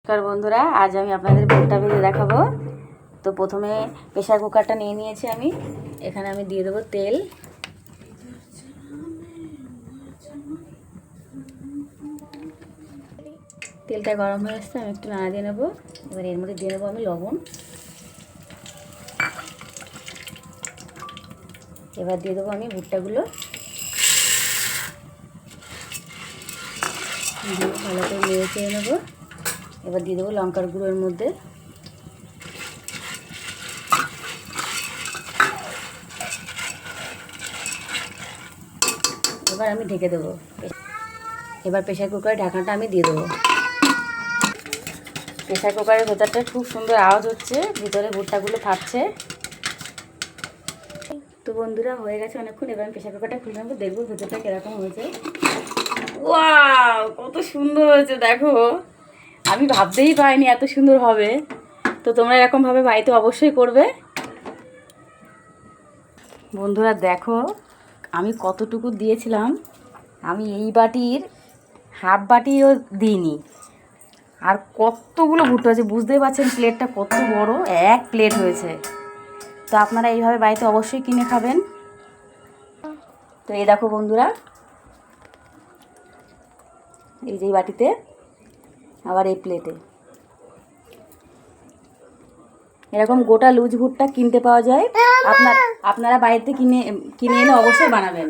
নমস্কার বন্ধুরা, আজ আমি আপনাদের ভুট্টা ভেজে দেখাবো। তো প্রথমে প্রেসার কুকারটা নিয়ে নিয়েছি আমি। এখানে আমি দিয়ে দেবো তেল। তেলটা গরম হয়ে আসছে, আমি একটু নাড়া দিয়ে নেবো। এবার এর মধ্যে দিয়ে নেবো আমি লবণ। এবার দিয়ে দেবো আমি ভুট্টাগুলো, দিয়ে ভালো করে নেড়ে চেড়ে নেবো। এবার দিয়ে দেবো লঙ্কার গুঁড়োর মধ্যে। এবার আমি ঢেকে দেবো। এবার প্রেসার কুকারের ঢাকনাটা আমি দিয়ে দেবো। প্রেসার কুকারের ভেতরটা খুব সুন্দর আওয়াজ হচ্ছে, ভিতরে ভুট্টাগুলো ফাটছে। তো বন্ধুরা, হয়ে গেছে অনেকক্ষণ। এবার আমি প্রেসার কুকারটা খুলে নেবো, দেখবো ভেতরটা কীরকম হয়েছে। ওয়াও, কত সুন্দর হয়েছে দেখো! আমি ভাবতেই পারিনি এত সুন্দর হবে। তো তোমরা এরকমভাবে বাড়িতে অবশ্যই করবে। বন্ধুরা দেখো, আমি কতটুকু দিয়েছিলাম, আমি এই বাটির হাফ বাটিও দিইনি। আর কতগুলো ভুট্টা আছে বুঝতেই পারছেন, প্লেটটা কত বড়, এক প্লেট হয়েছে। তো আপনারা এইভাবে বাড়িতে অবশ্যই কিনে খাবেন। তো এই দেখো বন্ধুরা, এই যে বাটিতে, আবার এই প্লেটে এরকম গোটা লুজ ভুট্টা কিনতে পাওয়া যায়। আপনারা বাড়িতে কিনে এনে অবশ্যই বানাবেন।